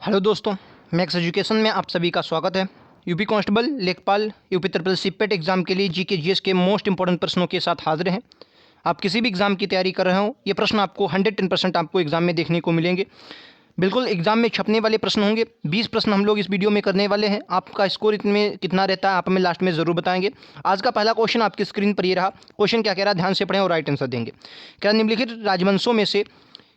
Hello दोस्तों, max education में आप सभी का स्वागत है। यूपी कांस्टेबल, लेखपाल, यूपी ट्रिपल सीपेट एग्जाम के लिए जीके जीएस के मोस्ट इंपॉर्टेंट प्रश्नों के साथ हाजिर हैं। आप किसी भी एग्जाम की तैयारी कर रहे हो, ये प्रश्न आपको 110% आपको एग्जाम में देखने को मिलेंगे। बिल्कुल एग्जाम में छपने वाले प्रश्न होंगे। 20 प्रश्न हम लोग इस वीडियो में करने वाले हैं। आपका स्कोर इनमें कितना रहता है आप हमें लास्ट में ज़रूर बताएंगे। आज का पहला क्वेश्चन आपकी स्क्रीन पर ये रहा। क्वेश्चन क्या कह रहा है, ध्यान से पढ़ें और राइट आंसर देंगे। क्या निम्नलिखित राजवंशों में से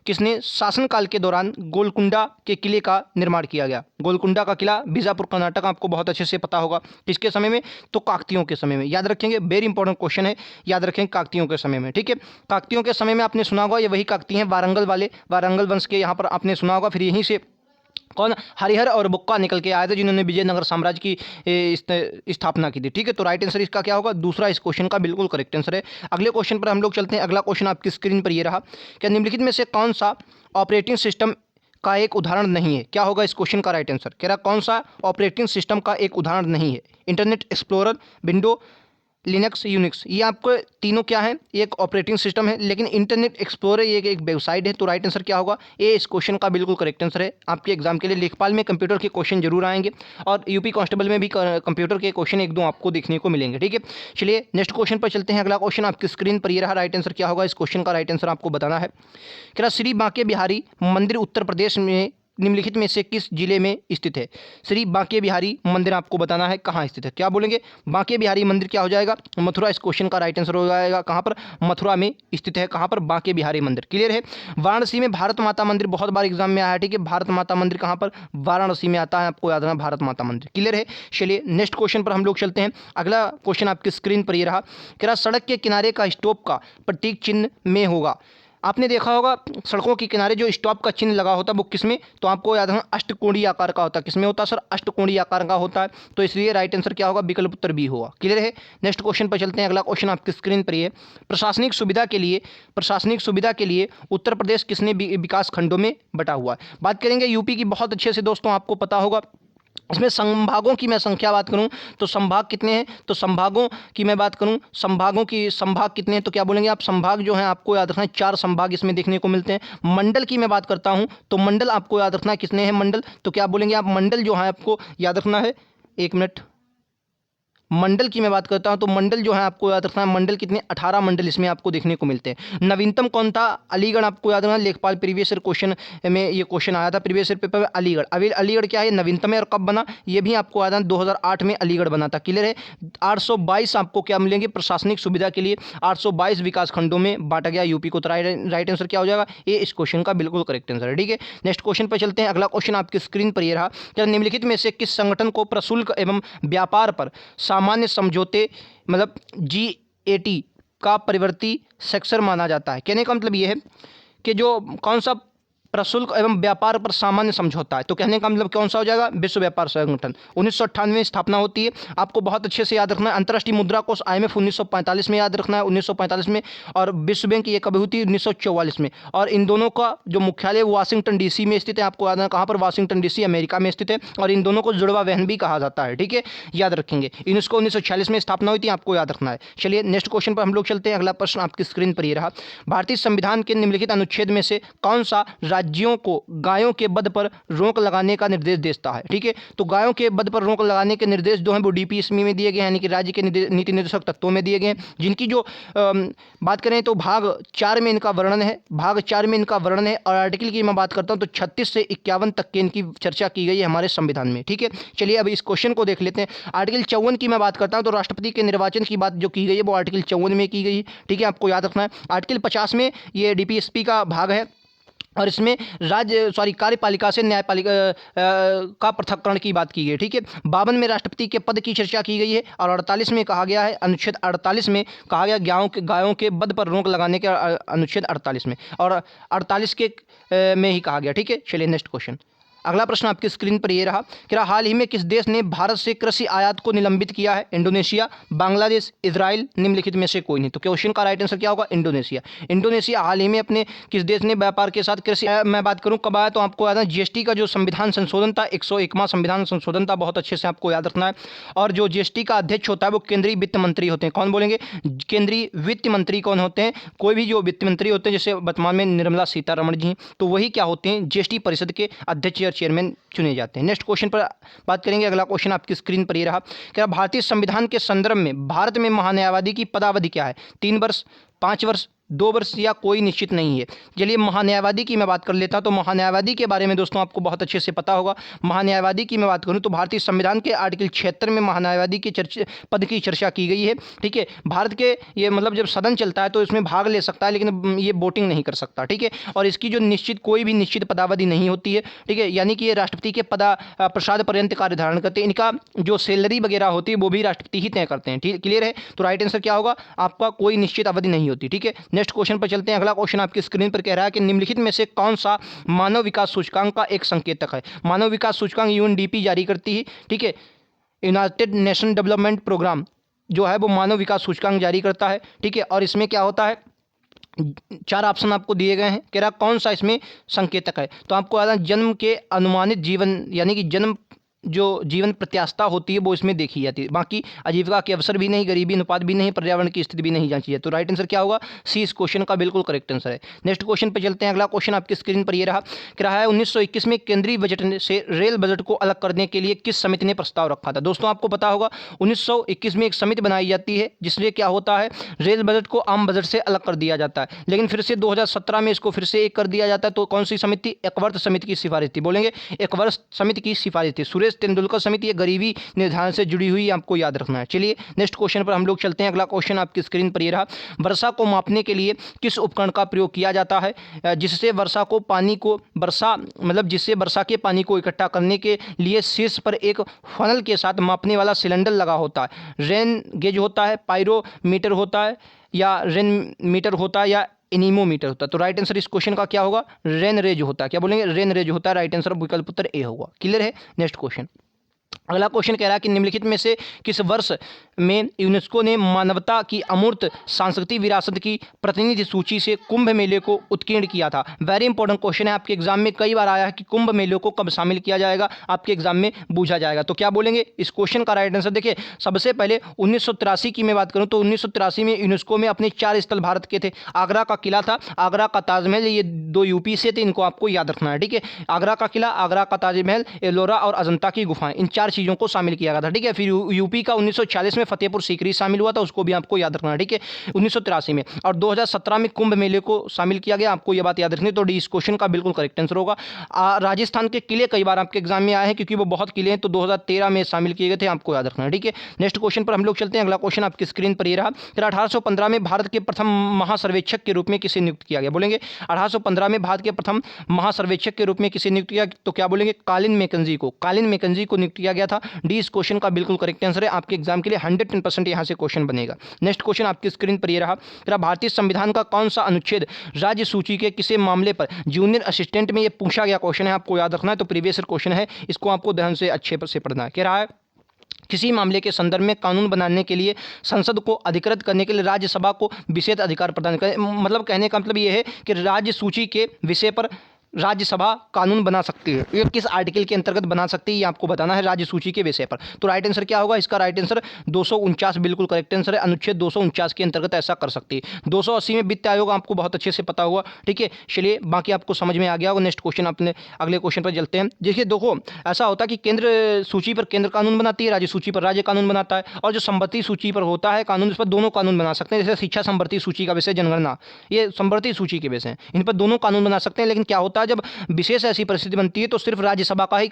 किसने शासनकाल के दौरान गोलकुंडा के किले का निर्माण किया गया? गोलकुंडा का किला बीजापुर कर्नाटक, आपको बहुत अच्छे से पता होगा। किसके समय में? तो काकतियों के समय में। याद रखेंगे, वेरी इंपॉर्टेंट क्वेश्चन है, याद रखेंगे काकतियों के समय में। ठीक है, काकतियों के समय में आपने सुना होगा, ये वही काकती हैं वारंगल वाले, वारंगल वंश के, यहाँ पर आपने सुना होगा। फिर यहीं से कौन? हरिहर और बुक्का निकल के आए थे, जिन्होंने विजयनगर साम्राज्य की स्थापना की थी। ठीक है, तो राइट आंसर इसका क्या होगा? दूसरा इस क्वेश्चन का बिल्कुल करेक्ट आंसर है। अगले क्वेश्चन पर हम लोग चलते हैं। अगला क्वेश्चन आपकी स्क्रीन पर ये रहा। क्या निम्नलिखित में से कौन सा ऑपरेटिंग सिस्टम का एक उदाहरण नहीं है? क्या होगा इस क्वेश्चन का राइट आंसर? कह रहा कौन सा ऑपरेटिंग सिस्टम का एक उदाहरण नहीं है? Internet explorer, window, Linux, Unix. ये आपको तीनों क्या है? एक ऑपरेटिंग सिस्टम है, लेकिन इंटरनेट एक्सप्लोरर ये एक वेबसाइट है। तो राइट आंसर क्या होगा? ये इस क्वेश्चन का बिल्कुल करेक्ट आंसर है। आपके एग्जाम के लिए लेखपाल में कंप्यूटर के क्वेश्चन जरूर आएंगे और यूपी कांस्टेबल में भी कंप्यूटर के क्वेश्चन एक दो आपको देखने को मिलेंगे। ठीक है, चलिए नेक्स्ट क्वेश्चन पर चलते हैं। अगला क्वेश्चन आपकी स्क्रीन पर ये रहा। राइट आंसर क्या होगा इस क्वेश्चन का? राइट आंसर आपको बताना है। क्या श्री बांके बिहारी मंदिर उत्तर प्रदेश में निम्नलिखित में से किस जिले में स्थित है? श्री बांके बिहारी मंदिर आपको बताना है कहाँ स्थित है। क्या बोलेंगे? बांके बिहारी मंदिर क्या हो जाएगा? मथुरा। इस क्वेश्चन का राइट आंसर हो जाएगा कहाँ पर? मथुरा में स्थित है। कहाँ पर? बांके बिहारी मंदिर। क्लियर है। वाराणसी में भारत माता मंदिर बहुत बार एग्जाम में आया है। ठीक है, भारत माता मंदिर कहाँ पर? वाराणसी में आता है, आपको याद रखना, भारत माता मंदिर। क्लियर है। चलिए नेक्स्ट क्वेश्चन पर हम लोग चलते हैं। अगला क्वेश्चन आपकी स्क्रीन पर ये रहा। कह रहा सड़क के किनारे का स्टॉप का प्रतीक चिन्ह में होगा। आपने देखा होगा सड़कों के किनारे जो स्टॉप का चिन्ह लगा होता है वो किसमें? तो आपको याद रखना अष्टकोणीय आकार का होता है। किसमें होता है सर? अष्टकोणीय आकार का होता है। तो इसलिए राइट आंसर क्या होगा? विकल्प उत्तर बी होगा। क्लियर है। नेक्स्ट क्वेश्चन पर चलते हैं। अगला क्वेश्चन आपकी स्क्रीन पर है। प्रशासनिक सुविधा के लिए उत्तर प्रदेश किसने विकास खंडों में बटा हुआ है? बात करेंगे यूपी की बहुत अच्छे से दोस्तों, आपको पता होगा। इसमें संभागों की मैं संख्या बात करूं तो संभाग कितने हैं? तो संभागों की मैं बात करूं, संभाग कितने हैं? तो क्या बोलेंगे आप? संभाग जो है आपको याद रखना है 4 संभाग इसमें देखने को मिलते हैं। मंडल की मैं बात करता हूं तो मंडल आपको याद रखना है कितने हैं मंडल? तो क्या बोलेंगे आप? मंडल जो है आपको याद रखना है, एक मिनट, मंडल की मैं बात करता हूं तो मंडल जो है आपको याद रखना है, मंडल कितने? 18 मंडल इसमें आपको देखने को मिलते हैं। नवीनतम कौन था? अलीगढ़। आपको याद रखना, लेखपाल प्रीवियस ईयर क्वेश्चन में ये क्वेश्चन आया था, प्रीवियस ईयर पेपर में। अलीगढ़, अभी अलीगढ़ क्या है? नवीनतम है। और कब बना? ये भी आपको याद है 2008 में अलीगढ़ बना था। क्लियर है। 822 आपको क्या मिलेंगे प्रशासनिक सुविधा के लिए? 822 विकास खंडों में बांटा गया यूपी को। तो राइट आंसर क्या हो जाएगा? ये इस क्वेश्चन का बिल्कुल करेक्ट आंसर है। ठीक है, नेक्स्ट क्वेश्चन पर चलते हैं। अगला क्वेश्चन आपकी स्क्रीन पर ये रहा। क्या निम्नलिखित में से किस संगठन को प्रशुल्क एवं व्यापार पर सामान्य समझौते मतलब GATT का परिवर्ती सेक्टर माना जाता है? कहने का मतलब यह है कि जो कौन सा प्रशुल्क एवं व्यापार पर सामान्य समझौता है, तो कहने का मतलब कौन सा हो जाएगा? विश्व व्यापार संगठन। 1998 में स्थापना होती है। आपको बहुत अच्छे से याद रखना है। अंतर्राष्ट्रीय मुद्रा कोष IMF 1945 में याद रखना है, 1945 में। और विश्व बैंक ये कभी हुई थी? 1944 में। और इन दोनों का जो मुख्यालय वाशिंगटन DC में स्थित है। आपको याद है कहाँ पर? वाशिंगटन DC अमेरिका में स्थित है। और इन दोनों को जुड़वा बहन भी कहा जाता है। ठीक है, याद रखेंगे। यूनेस्को 1946 में स्थापना हुई थी, आपको याद रखना है। चलिए नेक्स्ट क्वेश्चन पर हम लोग चलते हैं। अगला प्रश्न आपकी स्क्रीन पर ये रहा। भारतीय संविधान के निम्नलिखित अनुच्छेद में से कौन सा राज्यों को गायों के वध पर रोक लगाने का निर्देश देता है? ठीक है, तो गायों के वध पर रोक लगाने के निर्देश जो हैं वो DPSM में दिए गए हैं, यानी कि राज्य के नीति निर्देशक तत्वों में दिए गए हैं, जिनकी जो बात करें तो भाग 4 में इनका वर्णन है। भाग 4 में इनका वर्णन है। और आर्टिकल की मैं बात करता हूं तो 36 से 51 तक के इनकी चर्चा की गई है हमारे संविधान में। ठीक है, चलिए अब इस क्वेश्चन को देख लेते हैं। आर्टिकल 54 की मैं बात करता हूं तो राष्ट्रपति के निर्वाचन की बात जो की गई है वो आर्टिकल 54 में की गई है। ठीक है, आपको याद रखना है। आर्टिकल 50 में ये DPSP का भाग है और इसमें कार्यपालिका से न्यायपालिका का पृथक्करण की बात की गई है। ठीक है, 52 में राष्ट्रपति के पद की चर्चा की गई है। और 48 में कहा गया है, अनुच्छेद 48 में कहा गया गायों के वध पर रोक लगाने के अनुच्छेद 48 में, और 48 के में ही कहा गया। ठीक है, चलिए नेक्स्ट क्वेश्चन। अगला प्रश्न आपकी स्क्रीन पर ये रहा। क्या हाल ही में किस देश ने भारत से कृषि आयात को निलंबित किया है? इंडोनेशिया, बांग्लादेश, इजराइल, निम्नलिखित में से कोई नहीं। तो क्वेश्चन का राइट आंसर क्या होगा? इंडोनेशिया। इंडोनेशिया हाल ही में अपने किस देश ने व्यापार के साथ कृषि मैं बात करूं कब आया तो आपको याद है GST का जो संविधान संशोधन था, 101वां संविधान संशोधन था, बहुत अच्छे से आपको याद रखना है। और जो GST का अध्यक्ष होता है वो केंद्रीय वित्त मंत्री होते हैं। कौन बोलेंगे? केंद्रीय वित्त मंत्री कौन होते हैं? कोई भी जो वित्त मंत्री होते हैं, जैसे वर्तमान में निर्मला सीतारमण जी, तो वही क्या होते हैं? GST परिषद के अध्यक्ष चेयरमैन चुने जाते हैं। नेक्स्ट क्वेश्चन पर बात करेंगे। अगला क्वेश्चन आपकी स्क्रीन पर ये रहा कि भारतीय संविधान के संदर्भ में भारत में महान्यायवादी की पदावधि क्या है? 3 वर्ष, 5 वर्ष, 2 वर्ष या कोई निश्चित नहीं है। चलिए महान्यायवादी की मैं बात कर लेता हूं। तो महान्यायवादी के बारे में दोस्तों आपको बहुत अच्छे से पता होगा। महान्यायवादी की मैं बात करूं तो भारतीय संविधान के आर्टिकल 76 में महान्यायवादी के पद की चर्चा की गई है। ठीक है, भारत के ये मतलब जब सदन चलता है तो इसमें भाग ले सकता है, लेकिन ये वोटिंग नहीं कर सकता। ठीक है, और इसकी जो निश्चित कोई भी निश्चित पदावधि नहीं होती है। ठीक है, यानी कि ये राष्ट्रपति के प्रसाद पर्यंत कार्य धारण करते हैं। इनका जो सैलरी वगैरह होती है वो भी राष्ट्रपति ही तय करते हैं। ठीक, क्लियर है? तो राइट आंसर क्या होगा आपका? कोई निश्चित अवधि नहीं होती। ठीक है, नेक्स्ट क्वेश्चन पर चलते हैं। अगला क्वेश्चन आपकी स्क्रीन पर कह रहा है कि निम्नलिखित में से कौन सा मानव विकास सूचकांक का एक संकेतक है? मानव विकास सूचकांक यूएनडीपी जारी करती है। ठीक है, यूनाइटेड नेशन डेवलपमेंट प्रोग्राम जो है वो मानव विकास सूचकांक जारी करता है। ठीक है, और इसमें क्या होता है? 4 ऑप्शन आपको दिए गए हैं। कह रहा कौन सा इसमें संकेतक है? तो आपको याद है जन्म के अनुमानित जीवन यानी कि जन्म जो जीवन प्रत्याशा होती है वो इसमें देखी जाती है। बाकी आजीविका के अवसर भी नहीं, गरीबी अनुपात भी नहीं, पर्यावरण की स्थिति भी नहीं जांची है। तो राइट आंसर क्या होगा? सी इस क्वेश्चन का बिल्कुल करेक्ट आंसर है। नेक्स्ट क्वेश्चन पे चलते हैं। अगला क्वेश्चन आपकी स्क्रीन पर ये रहा कि रहा है 1921 में केंद्रीय बजट से रेल बजट को अलग करने के लिए किस समिति ने प्रस्ताव रखा था? दोस्तों आपको पता होगा 1921 में एक समिति बनाई जाती है जिसमें क्या होता है रेल बजट को आम बजट से अलग कर दिया जाता है, लेकिन फिर से 2017 में इसको फिर से एक कर दिया जाता है। तो कौन सी समिति? एकवर्त समिति की सिफारिश थी। बोलेंगे एकवर्त समिति की सिफारिश थी। सुरेश तेंदुलकर समिति ये गरीबी निर्धारण से जुड़ी हुई आपको याद रखना है। चलिए नेक्स्ट क्वेश्चन पर हम लोग चलते हैं। अगला क्वेश्चन आपकी स्क्रीन पर ये रहा, वर्षा को मापने के लिए किस उपकरण का प्रयोग किया जाता है जिससे वर्षा के पानी को इकट्ठा करने के लिए शीर्ष पर एक फनल के साथ मापने वाला सिलेंडर लगा होता है? रेन गेज होता है, पायरोमीटर होता है, या रेन मीटर होता है, या एनीमोमीटर होता है? तो राइट आंसर इस क्वेश्चन का क्या होगा? रेन रेज होता है। क्या बोलेंगे? रेन रेज होता है। राइट आंसर विकल्प उत्तर ए होगा। क्लियर है? Next question. अगला क्वेश्चन कह रहा है कि निम्नलिखित में से किस वर्ष में यूनेस्को ने मानवता की अमूर्त सांस्कृतिक विरासत की प्रतिनिधि सूची से कुंभ मेले को उत्कीर्ण किया था? वेरी इंपॉर्टेंट क्वेश्चन है, आपके एग्जाम में कई बार आया है कि कुंभ मेले को कब शामिल किया जाएगा, आपके एग्जाम में पूछा जाएगा। तो क्या बोलेंगे इस क्वेश्चन का? राइट आंसर देखिए, सबसे पहले 1983 की मैं बात करूं तो 1983 में यूनेस्को में अपने 4 स्थल भारत के थे। आगरा का किला था, आगरा का ताजमहल, ये 2 यूपी से थे, इनको आपको याद रखना है। ठीक है, आगरा का किला, आगरा का ताजमहल, एलोरा और अजंता की गुफाएं, इन 4 चीज़ों को शामिल किया गया था। ठीक है, फिर यूपी का 1940 में फतेहपुर सीकरी शामिल हुआ था, उसको भी आपको याद रखना है। ठीक है, 1983 में, और 2017 में कुंभ मेले को शामिल किया गया, आपको यह बात याद रखनी। तो डी इस क्वेश्चन का बिल्कुल करेक्ट आंसर होगा। राजस्थान के किले कई बार आपके एग्जाम में आए हैं क्योंकि वो बहुत किले हैं, तो 2013 में शामिल किए गए थे, आपको याद रखना है। ठीक है, नेक्स्ट क्वेश्चन पर हम लोग चलते हैं। अगला क्वेश्चन आपकी स्क्रीन पर ये रहा, 1815 में भारत के प्रथम महासर्वेक्षक के रूप में किसे नियुक्त किया गया? बोलेंगे 1815 में भारत के प्रथम महासर्वेक्षक के रूप में किसे नियुक्त किया? तो क्या बोलेंगे? कालिन मैकेंजी को। कालिन मैकेंजी को नियुक्त किया गया था। डी इस क्वेश्चन का बिल्कुल करेक्ट आंसर है। आपके एग्जाम के लिए 110% यहां से क्वेश्चन बनेगा। नेक्स्ट क्वेश्चन आपकी स्क्रीन पर ये रहा, भारतीय संविधान का कौन सा अनुच्छेद राज्य सूची के किसी मामले पर जूनियर असिस्टेंट में ये पूछा गया क्वेश्चन है, आपको याद रखना है। तो प्रीवियस क्वेश्चन है, इसको आपको ध्यान से अच्छे से पढ़ना है। कह रहा है किसी मामले के संदर्भ में कानून बनाने के लिए संसद को अधिकृत करने के लिए राज्यसभा को विशेष अधिकार प्रदान करें। मतलब कहने का मतलब ये है कि राज्य सूची के विषय पर राज्यसभा कानून बना सकती है। ये किस आर्टिकल के अंतर्गत बना सकती है ये आपको बताना है राज्य सूची के विषय पर। तो राइट आंसर क्या होगा इसका? राइट आंसर 249 बिल्कुल करेक्ट आंसर है। अनुच्छेद 249 के अंतर्गत ऐसा कर सकती है। 280 में वित्त आयोग आपको बहुत अच्छे से पता होगा। ठीक है, चलिए बाकी आपको समझ में आ गया होगा। नेक्स्ट क्वेश्चन अपने अगले क्वेश्चन पर चलते हैं। देखिए देखो, ऐसा होता है कि केंद्र सूची पर केंद्र कानून बनाती है, राज्य सूची पर राज्य कानून बनाता है, और जो संवर्ती सूची पर होता है कानून, इस पर दोनों कानून बना सकते हैं। जैसे शिक्षा संवर्ती सूची का विषय जनगणना, ये संवर्ती सूची के विषय हैं, इन पर दोनों कानून बना सकते हैं। लेकिन क्या होता है जब विशेष ऐसी परिस्थिति बनती है तो सिर्फ राज्यसभा का ही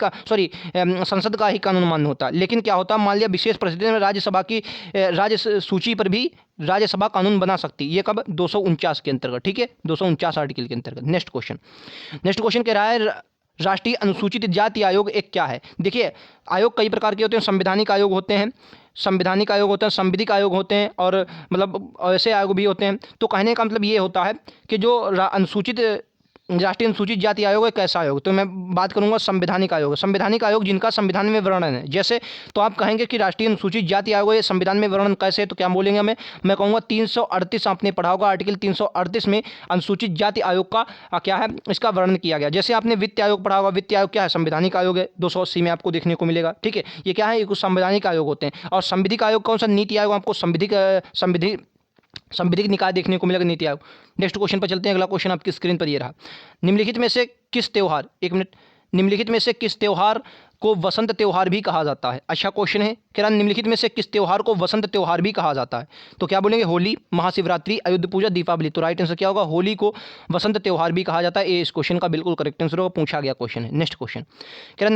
संसद का ही कानून मान्य होता है। लेकिन क्या होता है मान लिया विशेष परिस्थिति में राज्यसभा की राज्य सूची पर भी राज्यसभा कानून बना सकती है। ये कब? 249 के अंतर्गत। ठीक है, 249 आर्टिकल के अंतर्गत। नेक्स्ट क्वेश्चन कह रहा है राष्ट्रीय अनुसूचित जाति आयोग एक क्या है? देखिए आयोग कई प्रकार के होते हैं। संवैधानिक आयोग होते हैं, संविधिक आयोग होते हैं, और मतलब ऐसे आयोग भी होते हैं। तो कहने का मतलब ये होता है कि जो राष्ट्रीय अनुसूचित जाति आयोग है कैसा आयोग? तो मैं बात करूंगा संवैधानिक आयोग। संवैधानिक आयोग जिनका संविधान में वर्णन है। जैसे तो आप कहेंगे कि राष्ट्रीय अनुसूचित जाति आयोग है, संविधान में वर्णन कैसे है? तो क्या बोलेंगे मैं कहूँगा 338 आपने पढ़ा होगा, आर्टिकल 338 में अनुसूचित जाति आयोग का क्या है, इसका वर्णन किया गया। जैसे आपने वित्त आयोग पढ़ा होगा, वित्त आयोग क्या है? संवैधानिक आयोग है, 280 में आपको देखने को मिलेगा। ठीक है, ये क्या है? ये कुछ संवैधानिक आयोग होते हैं। और संविधिक आयोग कौन सा? नीति आयोग, आपको संविधिक निकाय देखने को मिलेगा, नीति आयोग। नेक्स्ट क्वेश्चन पर चलते हैं। अगला क्वेश्चन आपकी स्क्रीन पर ये रहा, निम्नलिखित में से किस त्योहार निम्नलिखित में से किस त्यौहार को वसंत त्यौहार भी कहा जाता है? अच्छा क्वेश्चन है। कह रहा निम्नलिखित में से किस त्यौहार को वसंत त्यौहार भी कहा जाता है? तो क्या बोलेंगे? होली, महाशिवरात्रि, अयुध पूजा, दीपावली। तो राइट आंसर क्या होगा? होली को वसंत त्यौहार भी कहा जाता है। ये इस क्वेश्चन का बिल्कुल करेक्ट आंसर होगा, पूछा गया क्वेश्चन है। नेक्स्ट क्वेश्चन कह रहा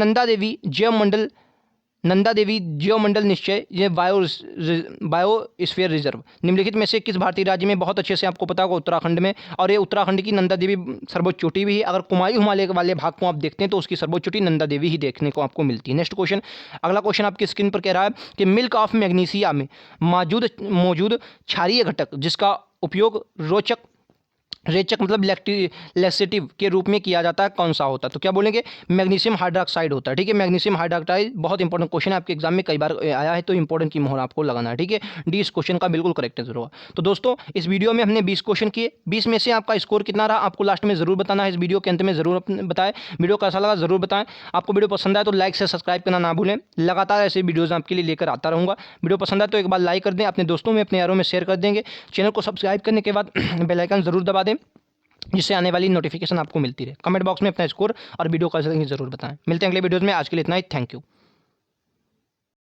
नंदा देवी जीवमंडल निश्चय ये बायोस्फीयर रिजर्व निम्नलिखित में से किस भारतीय राज्य में? बहुत अच्छे से आपको पता होगा, उत्तराखंड में। और ये उत्तराखंड की नंदा देवी सर्वोच्च चोटी भी है। अगर कुमायूं हिमालय वाले भाग को आप देखते हैं तो उसकी सर्वोच्च चोटी नंदा देवी ही देखने को आपको मिलती है। नेक्स्ट क्वेश्चन, अगला क्वेश्चन आपकी स्क्रीन पर कह रहा है कि मिल्क ऑफ मैग्नीशिया में मौजूद क्षारीय घटक जिसका उपयोग रेचक मतलब लैक्सेटिव के रूप में किया जाता है, कौन सा होता है? तो क्या बोलेंगे? मैग्नीशियम हाइड्रॉक्साइड होता है। ठीक है, मैग्नीशियम हाइड्रॉक्साइड बहुत इंपॉर्टेंट क्वेश्चन है, आपके एग्जाम में कई बार आया है, तो इंपॉर्टेंट की मोहर आपको लगाना है। ठीक है, डी इस क्वेश्चन का बिल्कुल करेक्ट आंसर होगा। तो दोस्तों इस वीडियो में हमने 20 क्वेश्चन किए, 20 में से आपका स्कोर कितना रहा आपको लास्ट में जरूर बताना है। इस वीडियो के अंत में जरूर बताएं। वीडियो कैसा लगा जरूर बताएं। आपको वीडियो पसंद आए तो लाइक से सब्सक्राइब करना ना भूलें। लगातार ऐसे वीडियोज़ आपके लिए लेकर आता रहूँगा। वीडियो पसंद आए तो एक बार लाइक कर दें, अपने दोस्तों में अपने यारों में शेयर कर देंगे। चैनल को सब्सक्राइब करने के बाद बेल आइकन जरूर दबा दें, जिससे आने वाली नोटिफिकेशन आपको मिलती रहे। कमेंट बॉक्स में अपना स्कोर और वीडियो का जरूर बताएं। मिलते हैं अगले वीडियोज़ में, आज के लिए इतना ही। Thank you.